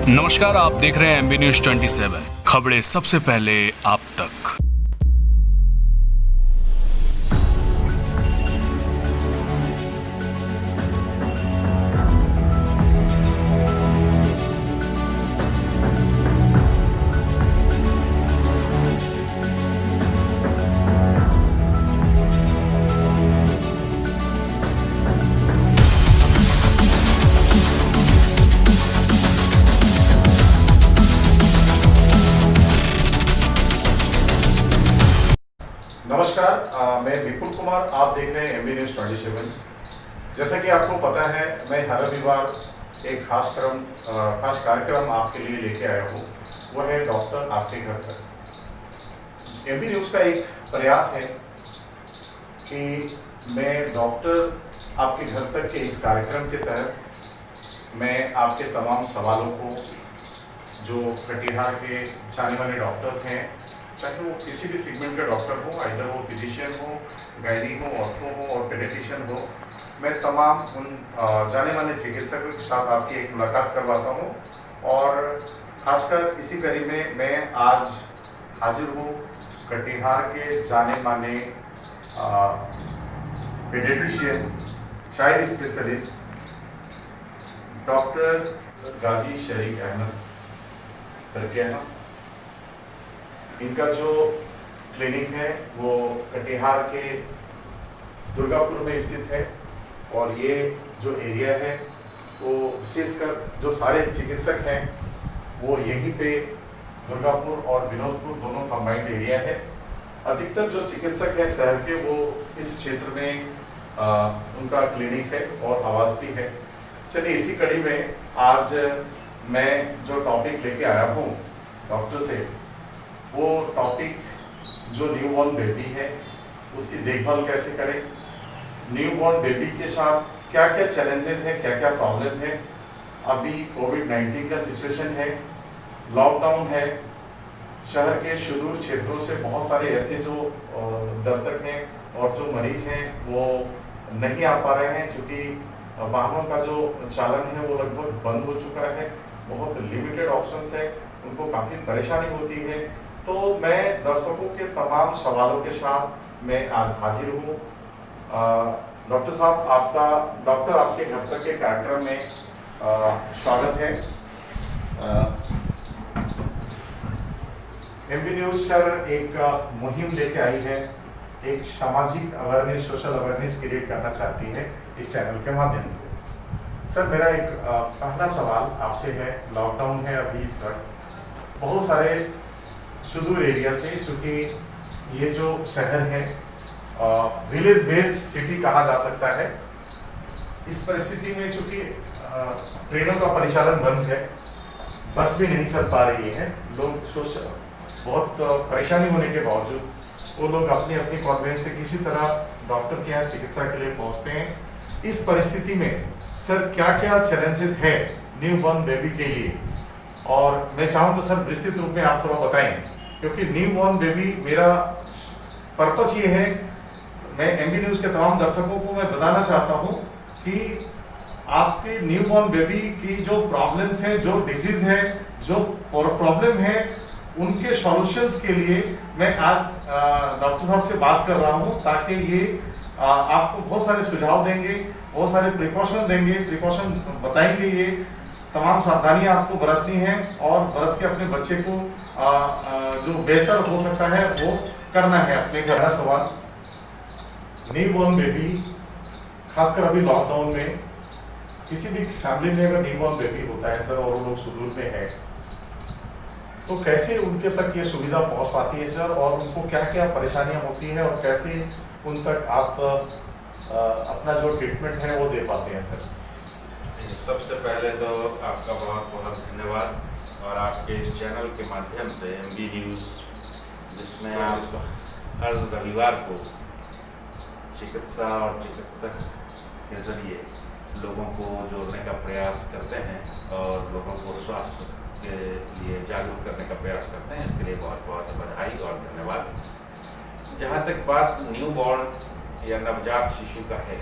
नमस्कार, आप देख रहे हैं एमबी न्यूज 27 खबरें सबसे पहले आप तक। नमस्कार, मैं विपुल कुमार, आप देख रहे हैं एमबी न्यूज 27। जैसा कि आपको पता है, मैं हर रविवार एक खास कार्यक्रम आपके लिए लेके आया हूँ। वो है डॉक्टर आपके घर तक। एमबी न्यूज का एक प्रयास है कि मैं डॉक्टर आपके घर तक के इस कार्यक्रम के तहत मैं आपके तमाम सवालों को, जो कटिहार के जाने माने डॉक्टर्स हैं, चाहे वो किसी भी सेगमेंट का डॉक्टर हो, आइदर वो फिजिशियन हो, गायनी हो, ऑर्थो हो और पेडियाट्रिशियन हो, मैं तमाम उन जाने माने चिकित्सकों के साथ आपकी एक मुलाकात करवाता हूँ। और खासकर इसी कड़ी में मैं आज हाजिर हूँ कटिहार के जाने माने पेडियाट्रिशियन, चाइल्ड स्पेशलिस्ट डॉक्टर गाजी शरीक अहमद सर के यहाँ। इनका जो क्लिनिक है वो कटिहार के दुर्गापुर में स्थित है। और ये जो एरिया है वो विशेषकर जो सारे चिकित्सक हैं वो यहीं पे दुर्गापुर और विनोदपुर दोनों कंबाइंड एरिया है। अधिकतर जो चिकित्सक हैं शहर के वो इस क्षेत्र में उनका क्लिनिक है और आवास भी है। चलिए, इसी कड़ी में आज मैं जो टॉपिक लेके आया हूँ डॉक्टर से, वो टॉपिक जो न्यूबॉर्न बेबी है उसकी देखभाल कैसे करें, न्यूबॉर्न बेबी के साथ क्या क्या चैलेंजेस हैं, क्या क्या प्रॉब्लम है। अभी कोविड-19 का सिचुएशन है, लॉकडाउन है, शहर के सुदूर क्षेत्रों से बहुत सारे ऐसे जो दर्शक हैं और जो मरीज हैं वो नहीं आ पा रहे हैं, क्योंकि वाहनों का जो चालन है वो लगभग बंद हो चुका है। बहुत लिमिटेड ऑप्शंस है, उनको काफ़ी परेशानी होती है। तो मैं दर्शकों के तमाम सवालों के साथ मैं आज हाजिर हूँ। डॉक्टर साहब, आपका डॉक्टर आपके घर तक के कार्यक्रम में स्वागत है। एमबी न्यूज सर एक मुहिम लेके आई है, एक सामाजिक अवेयरनेस, सोशल अवेयरनेस क्रिएट करना चाहती है इस चैनल के माध्यम से। सर, मेरा एक पहला सवाल आपसे है। लॉकडाउन है अभी इस वक्त, बहुत सारे सुदूर एरिया से, चूँकि ये जो शहर है विलेज बेस्ड सिटी कहा जा सकता है, इस परिस्थिति में चूँकि ट्रेनों का परिचालन बंद है, बस भी नहीं चल पा रही है, लोग बहुत परेशानी होने के बावजूद वो लोग अपनी अपनी कॉन्वेंस से किसी तरह डॉक्टर के यहाँ चिकित्सा के लिए पहुँचते हैं। इस परिस्थिति में सर क्या क्या चैलेंजेस है न्यूबॉर्न बेबी के लिए, और मैं चाहूँगा सर विस्तृत रूप में आप थोड़ा बताएं, क्योंकि न्यूबॉर्न बेबी मेरा पर्पस ये है, मैं एमबी न्यूज़ के तमाम दर्शकों को मैं बताना चाहता हूँ कि आपके न्यूबॉर्न बेबी की जो प्रॉब्लम्स हैं, जो डिजीज़ है, जो प्रॉब्लम है, उनके सॉल्यूशंस के लिए मैं आज डॉक्टर साहब से बात कर रहा हूँ, ताकि ये आपको बहुत सारे सुझाव देंगे, बहुत सारे प्रिकॉशन बताएंगे। ये तमाम सावधानियां आपको बरतनी है और बरत के अपने बच्चे को जो बेहतर हो सकता है वो करना है अपने घर। का सवाल, न्यूबॉर्न बेबी खासकर अभी लॉकडाउन में किसी भी फैमिली में अगर न्यूबॉर्न बेबी होता है सर और वो लोग सुदूर में है, तो कैसे उनके तक ये सुविधा पहुंच पाती है सर, और उनको क्या क्या परेशानियां होती हैं और कैसे उन तक आप अपना जो ट्रीटमेंट है वो दे पाते हैं सर? सबसे पहले तो आपका बहुत बहुत धन्यवाद, और आपके इस चैनल के माध्यम से एमबी न्यूज़, जिसमें आप हर रविवार को चिकित्सा और चिकित्सक के ज़रिए लोगों को जोड़ने का प्रयास करते हैं और लोगों को स्वास्थ्य के लिए जागरूक करने का प्रयास करते हैं, इसके लिए बहुत बहुत बधाई और धन्यवाद। जहाँ तक बात न्यूबॉर्न या नवजात शिशु का है,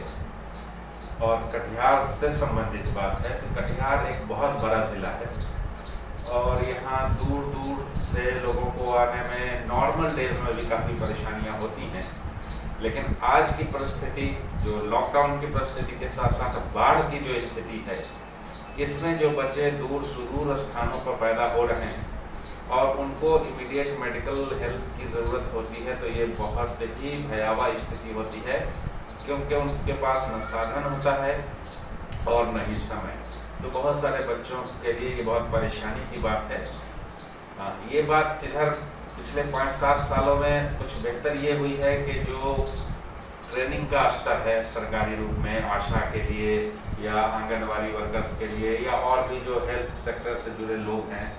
और कटिहार से संबंधित बात है तो कटिहार एक बहुत बड़ा ज़िला है और यहाँ दूर दूर से लोगों को आने में नॉर्मल डेज में भी काफ़ी परेशानियाँ होती हैं। लेकिन आज की परिस्थिति, जो लॉकडाउन की परिस्थिति के साथ साथ बाढ़ की जो स्थिति है, इसमें जो बच्चे दूर सुदूर स्थानों पर पैदा हो रहे हैं और उनको इमीडिएट मेडिकल हेल्प की ज़रूरत होती है, तो ये बहुत ही भयावह स्थिति होती है, क्योंकि उनके पास न साधन होता है और न ही समय। तो बहुत सारे बच्चों के लिए ये बहुत परेशानी की बात है। ये बात इधर पिछले 5-7 सालों में कुछ बेहतर ये हुई है कि जो ट्रेनिंग का स्तर है सरकारी रूप में आशा के लिए या आंगनवाड़ी वर्कर्स के लिए या और भी जो हेल्थ सेक्टर से जुड़े लोग हैं,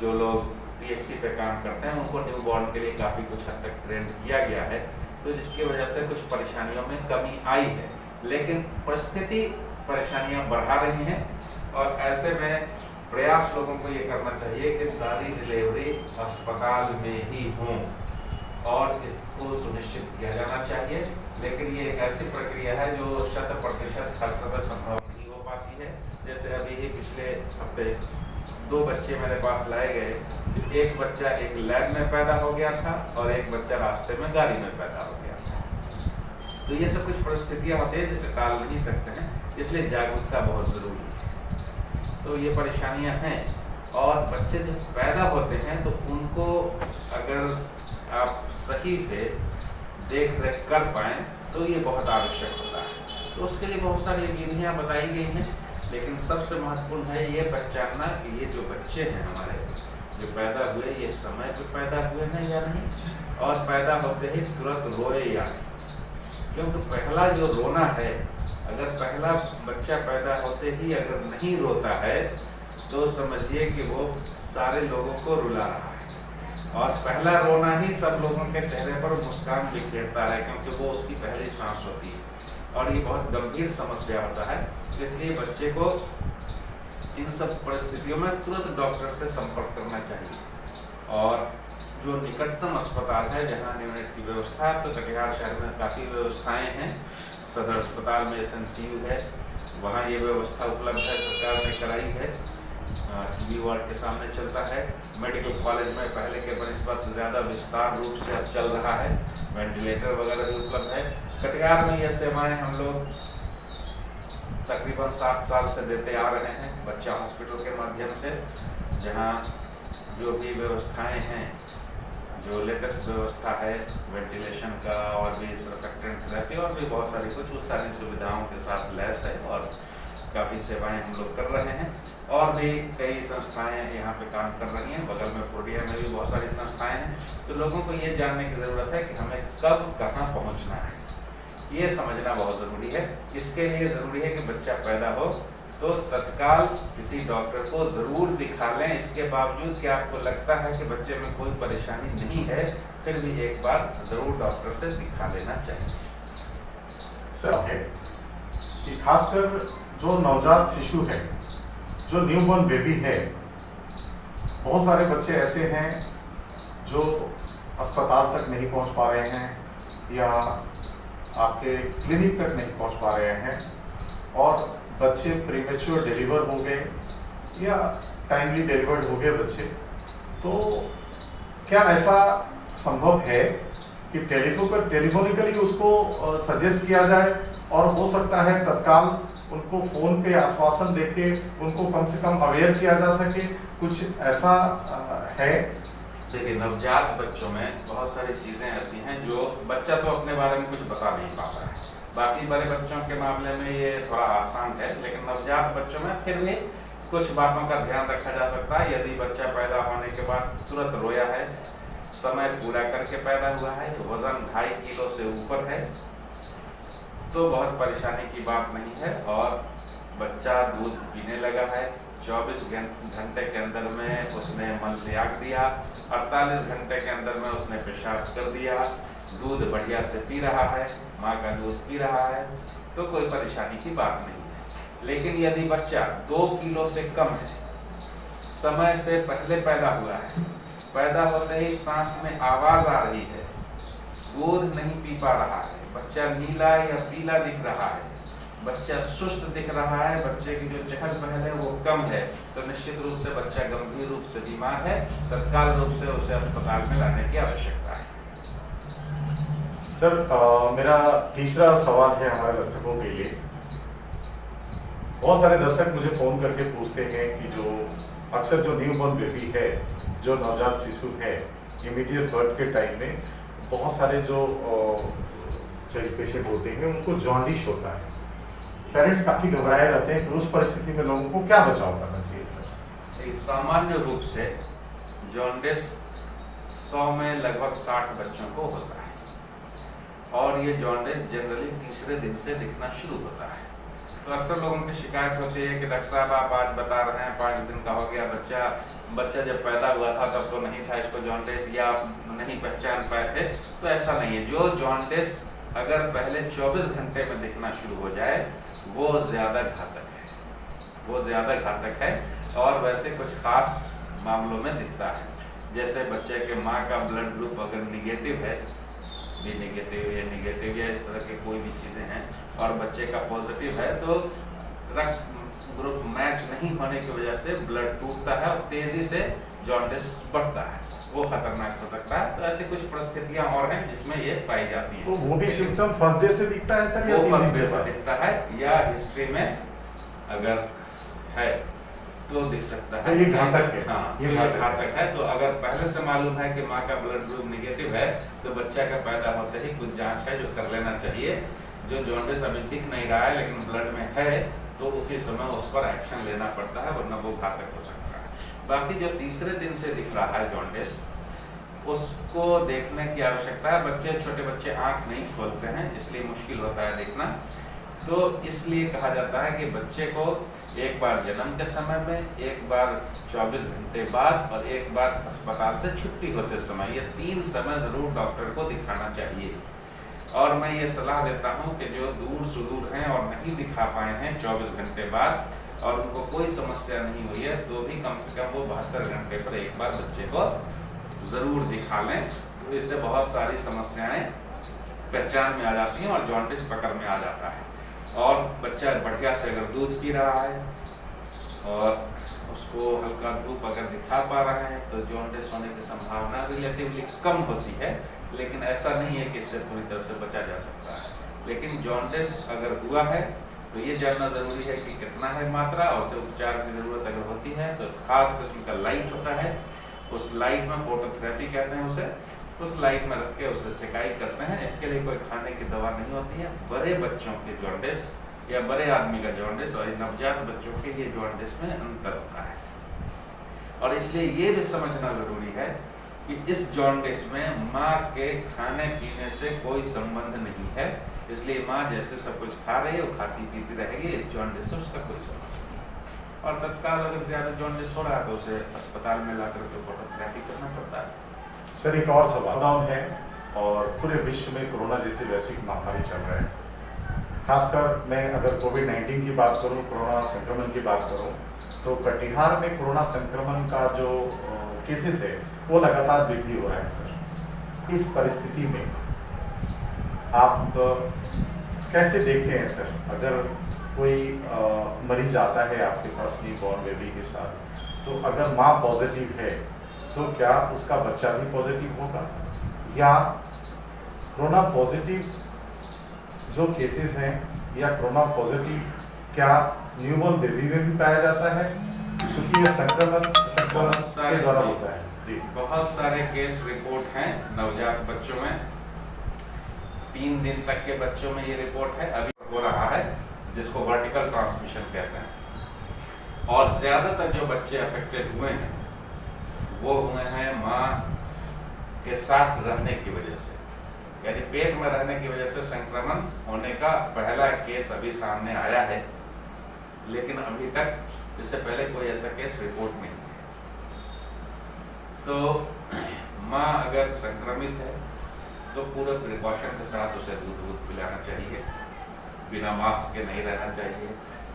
जो लोग पीएचसी पे काम करते हैं, उनको न्यूबॉर्न के लिए काफ़ी कुछ हद तक ट्रेन किया गया है, तो जिसकी वजह से कुछ परेशानियों में कमी आई है। लेकिन परिस्थिति परेशानियां बढ़ा रही हैं और ऐसे में प्रयास लोगों को ये करना चाहिए कि सारी डिलीवरी अस्पताल में ही हों और इसको सुनिश्चित किया जाना चाहिए। लेकिन ये एक ऐसी प्रक्रिया है जो 100% हर समय संभव नहीं हो पाती है। जैसे अभी ही पिछले हफ्ते 2 बच्चे मेरे पास लाए गए, तो एक बच्चा एक लैब में पैदा हो गया था और एक बच्चा रास्ते में गाड़ी में पैदा हो गया था। तो ये सब कुछ परिस्थितियाँ होती हैं जिसे टाल नहीं सकते हैं, इसलिए जागरूकता बहुत ज़रूरी है। तो ये परेशानियाँ हैं और बच्चे जब पैदा होते हैं तो उनको अगर आप सही से देख रेख कर पाएँ तो ये बहुत आवश्यक होता है। तो उसके लिए बहुत सारी विधियाँ बताई गई हैं, लेकिन सबसे महत्वपूर्ण है ये पहचानना कि ये जो बच्चे हैं हमारे जो पैदा हुए, ये समय पे पैदा हुए हैं या नहीं, और पैदा होते ही तुरंत रोए या नहीं। क्योंकि पहला जो रोना है, अगर पहला बच्चा पैदा होते ही अगर नहीं रोता है तो समझिए कि वो सारे लोगों को रुला रहा है। और पहला रोना ही सब लोगों के चेहरे पर मुस्कान बिखेरता है, क्योंकि वो उसकी पहली सांस होती है और ये बहुत गंभीर समस्या होता है। इसलिए बच्चे को इन सब परिस्थितियों में तुरंत डॉक्टर से संपर्क करना चाहिए। और जो निकटतम अस्पताल है जहाँ न्यूनेट की व्यवस्था, तो कटिहार शहर में काफ़ी व्यवस्थाएं हैं। सदर अस्पताल में SNCU है, वहाँ ये व्यवस्था उपलब्ध है, सरकार ने कराई है। टीबी वार्ड के सामने चलता है। मेडिकल कॉलेज में पहले के बनिस्बत ज़्यादा विस्तार रूप से अब चल रहा है, वेंटिलेटर वगैरह भी उपलब्ध है। कटिहार में ये सेवाएँ हम लोग तकरीबन 7 साल से देते आ रहे हैं बच्चा हॉस्पिटल के माध्यम से, जहाँ जो भी व्यवस्थाएं हैं, जो लेटेस्ट व्यवस्था है वेंटिलेशन का और भी सर्फेक्टेंट थेरेपी और भी बहुत सारी कुछ उस सारी सुविधाओं के साथ लैस है और काफ़ी सेवाएं हम लोग कर रहे हैं। और भी कई संस्थाएं यहाँ पे काम कर रही हैं, बगल में पूर्णिया में भी बहुत सारी संस्थाएं हैं। तो लोगों को ये जानने की ज़रूरत है कि हमें कब कहाँ पहुँचना है, ये समझना बहुत ज़रूरी है। इसके लिए ज़रूरी है कि बच्चा पैदा हो तो तत्काल किसी डॉक्टर को ज़रूर दिखा लें। इसके बावजूद कि आपको लगता है कि बच्चे में कोई परेशानी नहीं है, फिर भी एक बार ज़रूर डॉक्टर से दिखा लेना चाहिए। सर है कि खासकर जो नवजात शिशु है, जो न्यूबॉर्न बेबी है, बहुत सारे बच्चे ऐसे हैं जो अस्पताल तक नहीं पहुंच पा रहे हैं या आपके क्लिनिक तक नहीं पहुंच पा रहे हैं और बच्चे प्रीमेच्योर डिलीवर हो गए या टाइमली डिलीवर्ड हो गए बच्चे। तो क्या ऐसा संभव है कि टेलीफोनिकली उसको सजेस्ट किया जाए और हो सकता है तत्काल उनको फ़ोन पे आश्वासन देके उनको कम से कम अवेयर किया जा सके? कुछ ऐसा है? देखिए, नवजात बच्चों में बहुत सारी चीज़ें ऐसी हैं जो बच्चा तो अपने बारे में कुछ बता नहीं पाता है। बाकी बड़े बच्चों के मामले में ये थोड़ा आसान है, लेकिन नवजात बच्चों में फिर भी कुछ बातों का ध्यान रखा जा सकता है। यदि बच्चा पैदा होने के बाद तुरंत रोया है, समय पूरा करके पैदा हुआ है, वज़न 2.5 किलो से ऊपर है, तो बहुत परेशानी की बात नहीं है। और बच्चा दूध पीने लगा है, 24 घंटे के अंदर में उसने मल त्याग दिया, 48 घंटे के अंदर में उसने पेशाब कर दिया, दूध बढ़िया से पी रहा है, माँ का दूध पी रहा है, तो कोई परेशानी की बात नहीं है। लेकिन यदि बच्चा 2 किलो से कम है, समय से पहले पैदा हुआ है, पैदा होते ही सांस में आवाज़ आ रही है, दूध नहीं पी पा रहा है, बच्चा नीला या पीला दिख रहा है, बच्चा सुस्त दिख रहा है, बच्चे की जो चहल पहल है वो कम है, तो निश्चित रूप से बच्चा गंभीर रूप से बीमार है, तत्काल रूप से उसे अस्पताल में लाने की आवश्यकता है। सर मेरा तीसरा सवाल है हमारे दर्शकों के लिए। बहुत सारे दर्शक मुझे फ़ोन करके पूछते हैं कि जो अक्सर जो न्यूबॉर्न बेबी है, जो नवजात शिशु है, इमीडिएट बर्थ के टाइम में बहुत सारे जो चाइल्ड पेशेंट होते हैं उनको जॉन्डिस होता है। पेरेंट्स काफ़ी घबराए रहते हैं, तो उस परिस्थिति में लोगों को क्या बचाव करना चाहिए सर? सामान्य रूप से जॉन्डिस 100 में लगभग 60 बच्चों को होता है और ये जॉन्डिस जनरली तीसरे दिन से दिखना शुरू होता है। तो अक्सर लोगों की शिकायत होती है कि डॉक्टर साहब आप आज बता रहे हैं 5 दिन का हो गया, बच्चा जब पैदा हुआ था तब तो नहीं था इसको जॉन्डिस, या नहीं पहचान पाए थे। तो ऐसा नहीं है। जो जॉन्डिस अगर पहले 24 घंटे में दिखना शुरू हो जाए वो ज़्यादा घातक है और वैसे कुछ खास मामलों में दिखता है। जैसे बच्चे के माँ का ब्लड ग्रुप अगर निगेटिव है, बी नेगेटिव या इस तरह के कोई भी चीज़ें हैं, और बच्चे का पॉजिटिव है, तो रक्त ग्रुप मैच नहीं होने की वजह से ब्लड टूटता है और तेज़ी से जॉन्डिस बढ़ता है, वो खतरनाक हो सकता है। तो ऐसी कुछ परिस्थितियां और हैं जिसमें ये पाई जाती हैं। तो वो भी सिम्टम फर्स्ट डे से दिखता है सर? वो फर्स्ट डे से दिखता है या हिस्ट्री में अगर है तो दिख सकता है। तो ये घातक है। हाँ, ये घातक है। तो अगर पहले से मालूम है कि माँ का ब्लड ग्रुप नेगेटिव है तो बच्चा का पैदा होते ही कुछ जांच है जो कर लेना चाहिए। जो जॉन्डिस अभी दिख नहीं रहा है लेकिन ब्लड में है तो उसी समय उस पर एक्शन लेना पड़ता है, वरना वो घातक हो सकता है। बाकी जो तीसरे दिन से दिख रहा है जॉन्डिस, उसको देखने की आवश्यकता है। छोटे बच्चे आँख नहीं खोलते हैं, इसलिए मुश्किल होता है देखना। तो इसलिए कहा जाता है कि बच्चे को एक बार जन्म के समय में, एक बार 24 घंटे बाद और एक बार अस्पताल से छुट्टी होते समय, ये 3 समय ज़रूर डॉक्टर को दिखाना चाहिए। और मैं ये सलाह देता हूँ कि जो दूर सुदूर हैं और नहीं दिखा पाए हैं 24 घंटे बाद और उनको कोई समस्या नहीं हुई है, तो भी कम से कम वो 72 घंटे पर एक बार बच्चे को ज़रूर दिखा लें। तो इससे बहुत सारी समस्याएं पहचान में आ जाती हैं और जॉन्डिस पकड़ में आ जाता है। और बच्चा बढ़िया से अगर दूध पी रहा है और उसको हल्का धूप अगर दिखा पा रहा है तो जॉन्डिस होने की संभावना रिलेटिवली कम होती है, लेकिन ऐसा नहीं है कि इससे पूरी तरह से बचा जा सकता है। लेकिन जॉन्डिस अगर हुआ है तो ये जानना ज़रूरी है कि कितना है मात्रा, और उसे उपचार की ज़रूरत अगर होती है तो खास किस्म का लाइट होता है, उस लाइट में फोटोथेरेपी कहते हैं उसे, उस लाइट में रख के उसे सिकाई करते हैं। इसके लिए कोई खाने की दवा नहीं होती है। बड़े बच्चों के जॉन्डिस या बड़े आदमी का जॉन्डिस और नवजात बच्चों के लिए जॉन्डिस में अंतर होता है। और इसलिए ये भी समझना ज़रूरी है कि इस जॉन्डिस में माँ के खाने पीने से कोई संबंध नहीं है। इसलिए माँ जैसे सब कुछ खा रही है वो खाती पीती रहेगी, इस जॉन्डिस से उसका कोई संबंध नहीं। और तत्काल अगर ज़्यादा जॉन्डिस हो रहा है तो उसे अस्पताल में ला करके फोटोथेरेपी करना पड़ता है। सर एक और सवाल, लॉकडाउन है और पूरे विश्व में कोरोना जैसी वैश्विक महामारी चल रहा है। खासकर मैं अगर कोविड-19 की बात करूं, कोरोना संक्रमण की बात करूं, तो कटिहार में कोरोना संक्रमण का जो केसेस है वो लगातार वृद्धि हो रहा है। सर इस परिस्थिति में आप कैसे देखते हैं सर, अगर कोई मरीज आता है आपके पास न्यूबॉर्न बेबी के साथ, तो अगर माँ पॉजिटिव है तो क्या उसका बच्चा भी पॉजिटिव होगा, या कोरोना पॉजिटिव जो केसेस हैं या कोरोना पॉजिटिव क्या न्यूबॉर्न बेबी में भी पाया जाता है, क्योंकि ये संक्रमण के द्वारा होता है? जी, बहुत सारे केस रिपोर्ट हैं नवजात बच्चों में, 3 दिन तक के बच्चों में ये रिपोर्ट है, अभी हो रहा है, जिसको वर्टिकल ट्रांसमिशन कहते हैं। और ज़्यादातर जो बच्चे अफेक्टेड हुए हैं वो हुए हैं माँ के साथ रहने की वजह से, यानी पेट में रहने की वजह से संक्रमण होने का पहला केस अभी सामने आया है, लेकिन अभी तक इससे पहले कोई ऐसा केस रिपोर्ट नहीं है। तो माँ अगर संक्रमित है तो पूरे प्रिकॉशन के साथ उसे दूध पिलाना चाहिए, बिना मास्क के नहीं रहना चाहिए,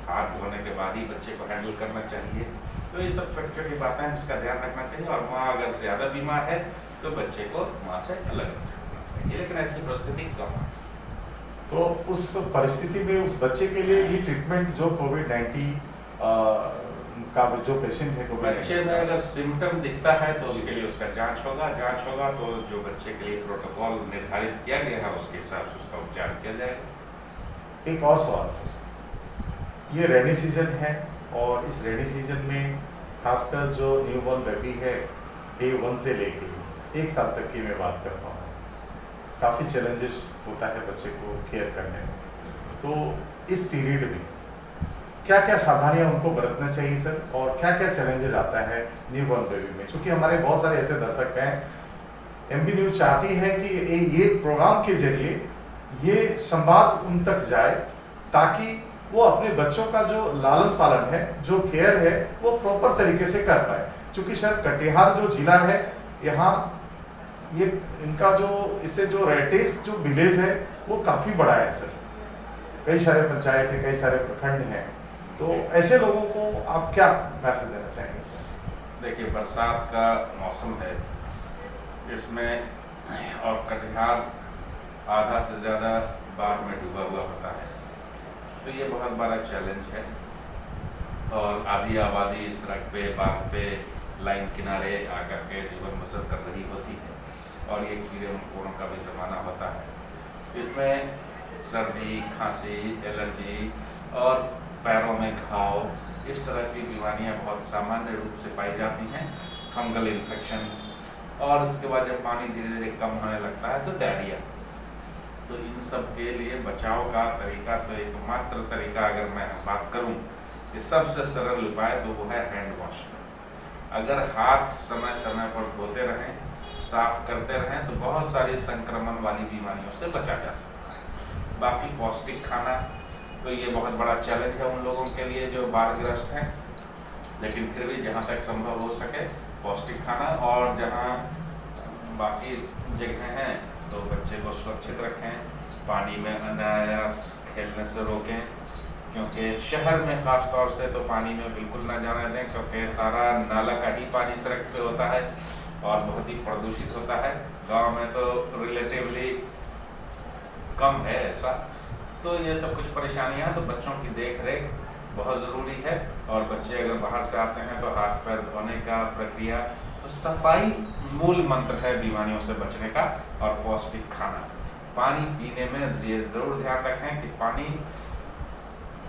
हाथ धोने के बाद ही बच्चे को हैंडल करना चाहिए। तो ये सब छोटी छोटी बातें हैं जिसका ध्यान रखना चाहिए। और माँ अगर ज़्यादा बीमार है तो बच्चे को माँ से अलग रखना चाहिए, लेकिन ऐसी परिस्थिति कम है। तो उस परिस्थिति में उस बच्चे के लिए ये ट्रीटमेंट जो कोविड-19 का जो पेशेंट है बच्चे में अगर सिम्टम दिखता है तो उसके लिए उसका जांच होगा तो जो बच्चे के लिए प्रोटोकॉल निर्धारित किया गया है उसके हिसाब से उसका उपचार किया जाएगा। एक और सवाल सर, ये रेनी सीजन है और इस रेनी सीजन में खासकर जो न्यूबॉर्न बेबी है डे 1 से लेके 1 साल तक की मैं बात करता हूँ, काफ़ी चैलेंजेस होता है बच्चे को केयर करने में। तो इस पीरियड में क्या क्या सावधानियां उनको बरतना चाहिए सर, और क्या क्या चैलेंजेस आता है न्यूबॉर्न बेबी में? क्योंकि हमारे बहुत सारे ऐसे दर्शक हैं, एमबी न्यूज चाहती है कि ये प्रोग्राम के जरिए ये संवाद उन तक जाए ताकि वो अपने बच्चों का जो लालन पालन है, जो केयर है, वो प्रॉपर तरीके से कर पाए। क्योंकि सर कटिहार जो जिला है, यहाँ ये इनका जो इससे जो रेटेज जो विलेज है वो काफ़ी बड़ा है सर, कई सारे पंचायत है, कई सारे प्रखंड हैं। तो ऐसे लोगों को आप क्या मैसेज देना चाहेंगे सर? देखिए, बरसात का मौसम है इसमें, और कटिहार आधा से ज़्यादा बाढ़ में डूबा हुआ होता है, तो ये बहुत बड़ा चैलेंज है। और आधी आबादी सड़क पे, बाग पे, लाइन किनारे आकर के जीवन बसर कर रही होती है, और ये कीड़े मकोड़ों का भी ज़माना होता है। इसमें सर्दी, खांसी, एलर्जी और पैरों में घाव, इस तरह की बीमारियां बहुत सामान्य रूप से पाई जाती हैं, फंगल इन्फेक्शंस, और उसके बाद जब पानी धीरे धीरे कम होने लगता है तो डायरिया। तो इन सब के लिए बचाव का तरीका, तो एकमात्र तरीका अगर मैं बात करूं कि सबसे सरल उपाय तो वो है हैंड वॉश। अगर हाथ समय समय पर धोते रहें, साफ करते रहें, तो बहुत सारी संक्रमण वाली बीमारियों से बचा जा सकता है। बाकी पौष्टिक खाना, तो ये बहुत बड़ा चैलेंज है उन लोगों के लिए जो बाढ़ग्रस्त हैं, लेकिन फिर भी जहाँ तक संभव हो सके पौष्टिक खाना, और जहाँ बाकी जगह हैं तो बच्चे को सुरक्षित रखें, पानी में अनायास खेलने से रोकें, क्योंकि शहर में ख़ास तौर से तो पानी में बिल्कुल ना जाने दें, क्योंकि सारा नाला का ही पानी सड़क पे होता है और बहुत ही प्रदूषित होता है। गांव में तो रिलेटिवली कम है ऐसा। तो ये सब कुछ परेशानियां, तो बच्चों की देख रेख बहुत ज़रूरी है। और बच्चे अगर बाहर से आते हैं तो हाथ पैर धोने का प्रक्रिया, तो सफाई मूल मंत्र है बीमारियों से बचने का, और पौष्टिक खाना। पानी पीने में ज़रूर ध्यान रखें कि पानी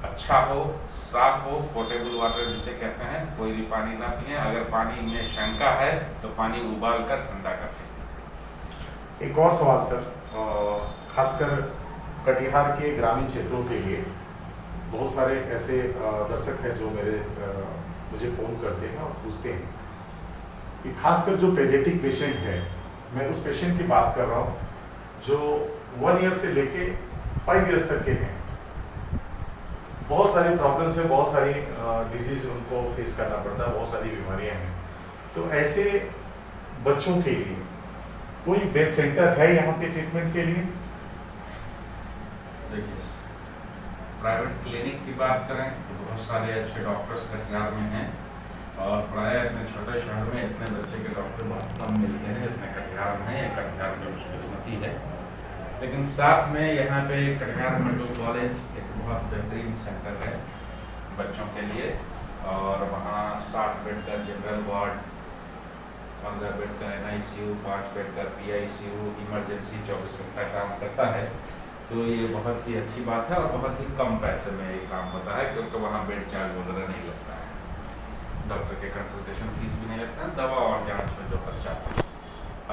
अच्छा हो, साफ हो, पोर्टेबल वाटर जिसे कहते हैं, कोई भी पानी ना पिए। अगर पानी में शंका है तो पानी उबाल कर ठंडा कर दें। एक और सवाल सर, खासकर कटिहार के ग्रामीण क्षेत्रों के लिए बहुत सारे ऐसे दर्शक हैं जो मुझे फ़ोन करते हैं और पूछते हैं कि खासकर जो पेडियाट्रिक पेशेंट है, मैं उस पेशेंट की बात कर रहा हूँ जो 1 ईयर से लेके 5 ईयर्स तक के हैं। बहुत सारी प्रॉब्लम्स है, बहुत सारी डिजीज उनको फेस करना पड़ता है, बहुत सारी बीमारियां हैं। तो ऐसे बच्चों के लिए कोई बेस्ट सेंटर है यहाँ के ट्रीटमेंट के लिए? देखिए, प्राइवेट क्लिनिक की बात करें तो बहुत सारे अच्छे डॉक्टर्स कटिहार में हैं, और प्रायः इतने छोटे शहर में इतने बच्चे के डॉक्टर बहुत कम मिलते हैं जितने कटिहार में हैं। कटिहार में खुशकिस्मती है। लेकिन साथ में यहाँ पे कटिहार मेडिकल कॉलेज एक बहुत बेहतरीन सेंटर है बच्चों के लिए, और वहाँ 60 बेड का जनरल वार्ड, 15 बेड का NICU, 5 बेड का PICU, इमरजेंसी 24 घंटा काम करता है। तो ये बहुत ही अच्छी बात है, और बहुत ही कम पैसे में ये काम होता है, क्योंकि वहाँ बेड चार्ज वगैरह नहीं लगता है, डॉक्टर के कंसल्टेशन फीस भी नहीं लगता है, दवा और जांच में जो खर्चा है,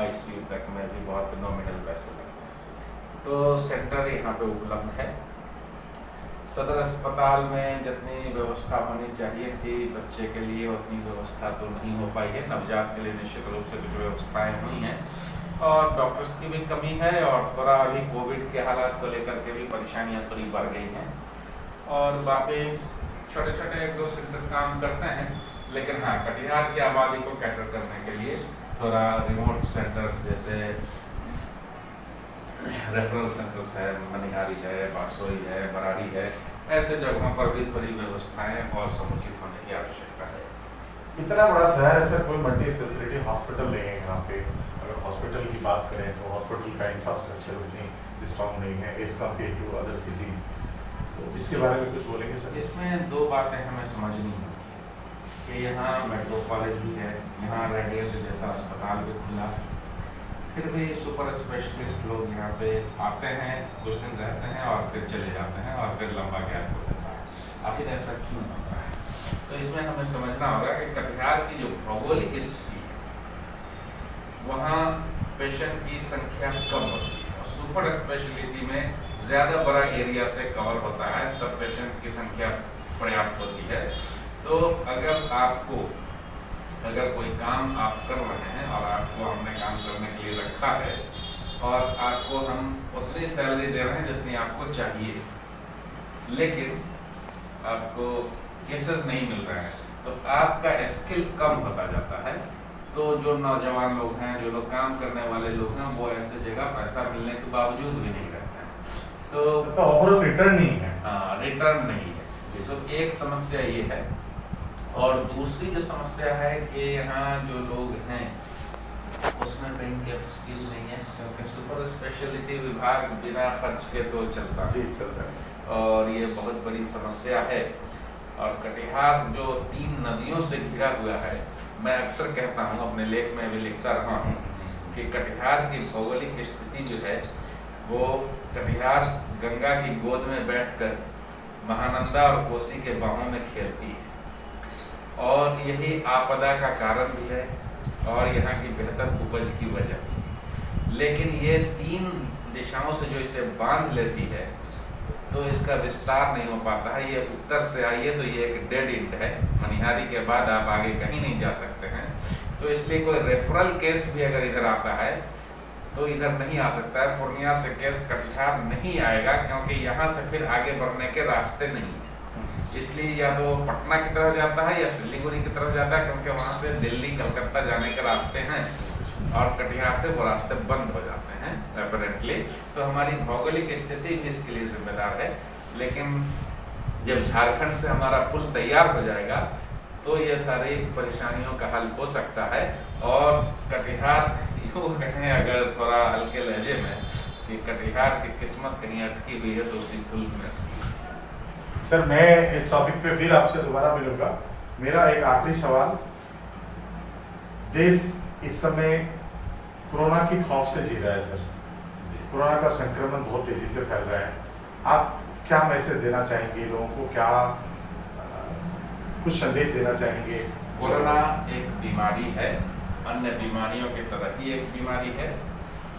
ICU तक में भी बहुत नॉमिनल पैसे लगते हैं। तो सेंटर यहाँ पे उपलब्ध है। सदर अस्पताल में जितनी व्यवस्था होनी चाहिए थी बच्चे के लिए, उतनी व्यवस्था तो नहीं हो पाई है। नवजात के लिए निश्चित रूप से कुछ व्यवस्थाएँ हुई हैं, और डॉक्टर्स की भी कमी है, और थोड़ा अभी कोविड के हालात को लेकर के भी परेशानियां थोड़ी बढ़ गई हैं। और बाकी छोटे छोटे 1-2 सेंटर काम करते हैं, लेकिन हाँ, कटिहार की आबादी को कैटर करने के लिए थोड़ा रिमोट सेंटर्स जैसे रेफरल सेंटर्स है, मनिहारी है, बारसोई है, बराड़ी है, ऐसे जगहों पर भी थोड़ी व्यवस्थाएं और समुचित होने की आवश्यकता है। इतना बड़ा शहर है सर, कोई मल्टी स्पेशलिटी हॉस्पिटल नहीं है यहाँ पे। अगर हॉस्पिटल की बात करें तो हॉस्पिटल का इंफ्रास्ट्रक्चर उतनी स्ट्रॉन्ग नहीं है as compared to other cities. तो इसके बारे में कुछ बोलेंगे सर? इसमें दो बातें हमें समझनी होती है कि यहाँ मेडिकल कॉलेज भी है, यहाँ रेडियंट जैसा अस्पताल भी खुला, फिर भी सुपर स्पेशलिस्ट लोग यहाँ पे आते हैं, कुछ दिन रहते हैं और फिर चले जाते हैं और फिर लंबा गैप हो जाता है। आखिर ऐसा क्यों होता है? तो इसमें हमें समझना होगा कि कटिहार की जो भौगोलिक स्थिति है वहाँ पेशेंट की संख्या कम होती है और सुपर स्पेशलिटी में ज़्यादा बड़ा एरिया से कवर होता है, तब पेशेंट की संख्या पर्याप्त होती है। तो अगर कोई काम आप कर रहे हैं और आपको हमने काम करने के लिए रखा है और आपको हम उतनी सैलरी दे रहे हैं जितनी आपको चाहिए, लेकिन आपको केसेस नहीं मिल रहे हैं, तो आपका स्किल कम होता जाता है। तो जो नौजवान लोग हैं, जो लोग काम करने वाले लोग हैं, वो ऐसे जगह पैसा मिलने के बावजूद भी नहीं रहते हैं। तो ओवरऑल रिटर्न नहीं है। हाँ, रिटर्न नहीं है। तो एक समस्या ये है। और दूसरी जो समस्या है कि यहाँ जो लोग हैं उसमें कहीं कैपेसिटी नहीं है, क्योंकि सुपर स्पेशलिटी विभाग बिना खर्च के तो चलता जी चलता है और ये बहुत बड़ी समस्या है। और कटिहार जो 3 नदियों से घिरा हुआ है, मैं अक्सर कहता हूँ, अपने लेख में भी लिखता रहा हूँ कि कटिहार की भौगोलिक स्थिति जो है वो कटिहार गंगा की गोद में बैठकर महानंदा और कोसी के बाहों में खेलती है और यही आपदा का कारण भी है और यहाँ की बेहतर उपज की वजह भी। लेकिन ये 3 दिशाओं से जो इसे बांध लेती है तो इसका विस्तार नहीं हो पाता है। ये उत्तर से आइए तो ये एक डेड एंड है, मनिहारी के बाद आप आगे कहीं नहीं जा सकते हैं। तो इसलिए कोई रेफरल केस भी अगर इधर आता है तो इधर नहीं आ सकता है। पूर्णिया से केस कटिहार नहीं आएगा क्योंकि यहाँ से फिर आगे बढ़ने के रास्ते नहीं है। इसलिए या तो पटना की तरफ जाता है या सिलीगुड़ी की तरफ जाता है, क्योंकि वहाँ से दिल्ली कलकत्ता जाने के रास्ते हैं और कटिहार से वो रास्ते बंद हो जाते हैं अपरेंटली। तो हमारी भौगोलिक स्थिति भी इसके लिए जिम्मेदार है। लेकिन जब झारखंड से हमारा पुल तैयार हो जाएगा तो ये सारी परेशानियों का हल हो सकता है। और कटिहार यूँ कहें अगर थोड़ा हल्के लहजे में कि कटिहार की किस्मत कहीं अटकी हुई है तो उसी पुल में। सर मैं इस टॉपिक पे फिर आपसे दोबारा मिलूंगा। मेरा एक आखिरी सवाल, देश इस समय कोरोना की खौफ से जी रहा है सर, कोरोना का संक्रमण बहुत तेजी से फैल रहा है, आप क्या मैसेज देना चाहेंगे लोगों को, क्या कुछ संदेश देना चाहेंगे? कोरोना एक बीमारी है, अन्य बीमारियों की तरह ही एक बीमारी है,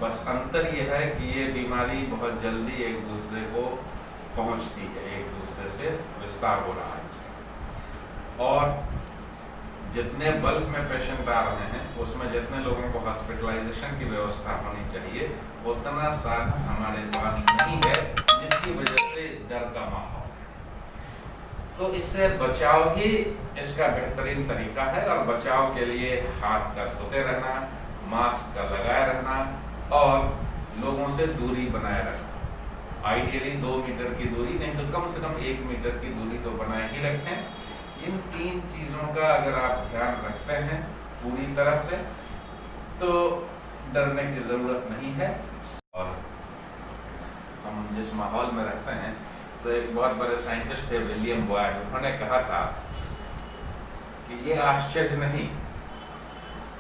बस अंतर ये है कि ये बीमारी बहुत जल्दी एक दूसरे को पहुंचती है, एक दूसरे से विस्तार हो रहा है इसका। और जितने बल्क में पेशेंट आ रहे हैं उसमें जितने लोगों को हॉस्पिटलाइजेशन की व्यवस्था होनी चाहिए उतना साधन हमारे पास नहीं है, जिसकी वजह से डर का माहौल। तो इससे बचाव ही इसका बेहतरीन तरीका है और बचाव के लिए हाथ का धोते रहना, मास्क का लगाए रहना और लोगों से दूरी बनाए रखना। आइडियली 2 मीटर की दूरी, नहीं तो कम से कम 1 मीटर की दूरी तो बनाए ही रखें। इन 3 चीज़ों का अगर आप ध्यान रखते हैं पूरी तरह से तो डरने की ज़रूरत नहीं है। और हम जिस माहौल में रहते हैं तो एक बहुत बड़े साइंटिस्ट थे विलियम बॉयड, उन्होंने कहा था कि ये आश्चर्य नहीं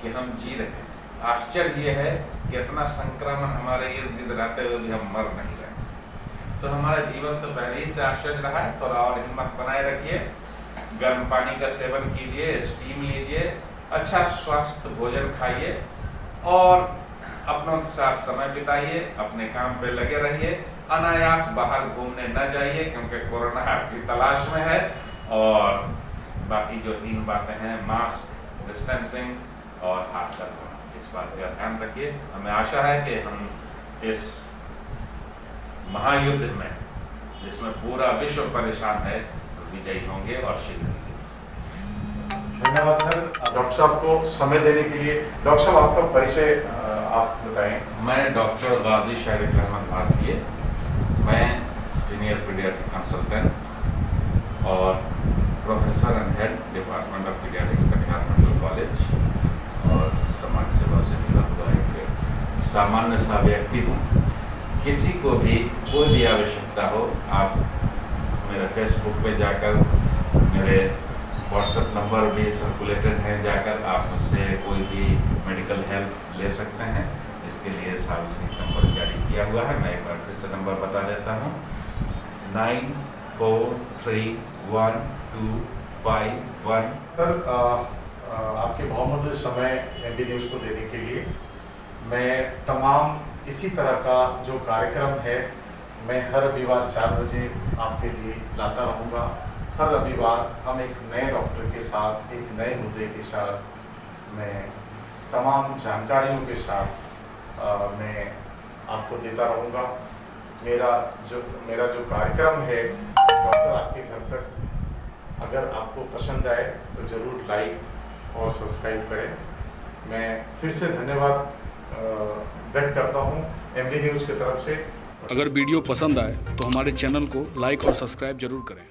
कि हम जी रहे हैं, आश्चर्य ये है कि इतना संक्रमण हमारे इर्द गिर्द रहते हुए भी हम मर नहीं रहे। तो हमारा जीवन तो पहले ही से आश्चर्य रहा है। थोड़ा और हिम्मत बनाए रखिए, गर्म पानी का सेवन कीजिए, स्टीम लीजिए, अच्छा स्वास्थ्य भोजन खाइए और अपनों के साथ समय बिताइए, अपने काम पे लगे रहिए, अनायास बाहर घूमने न जाइए क्योंकि कोरोना आपकी तलाश में है। और बाकी जो 3 बातें हैं, मास्क, डिस्टेंसिंग और हाथ का धोना, इस बात का ध्यान रखिए। हमें आशा है कि हम इस महायुद्ध में जिसमें पूरा विश्व परेशान है विजयी होंगे और शीघ्र विजयी। धन्यवाद सर, डॉक्टर साहब को समय देने के लिए। डॉक्टर साहब आपका परिचय आप बताएं। मैं डॉक्टर गाजी शारिक अहमद भारतीय, मैं सीनियर पीडियाट्रिक कंसल्टेंट और professor and head department of paediatrics Katihar medical college और समाज सेवा से जुड़ा हुआ एक सामान्य सा व्यक्ति हूँ। किसी को भी कोई भी आवश्यकता हो, आप मेरे फेसबुक पे जाकर, मेरे व्हाट्सएप नंबर भी सर्कुलेटेड हैं, जाकर आप मुझसे कोई भी मेडिकल हेल्प ले सकते हैं। इसके लिए सार्वजनिक नंबर जारी किया हुआ है। मैं एक बार फिर से नंबर बता देता हूँ, 94312551। सर आपके बहुमूल्य समय एमबी न्यूज़ को देने के लिए मैं तमाम इसी तरह का जो कार्यक्रम है मैं हर रविवार 4 बजे आपके लिए लाता रहूँगा। हर रविवार हम एक नए डॉक्टर के साथ, एक नए मुद्दे के साथ, मैं तमाम जानकारियों के साथ मैं आपको देता रहूँगा। मेरा जो कार्यक्रम है डॉक्टर आपके घर तक, अगर आपको पसंद आए तो ज़रूर लाइक और सब्सक्राइब करें। मैं फिर से धन्यवाद व्यक्त करता हूँ एमबी न्यूज़ की तरफ से। अगर वीडियो पसंद आए तो हमारे चैनल को लाइक और सब्सक्राइब जरूर करें।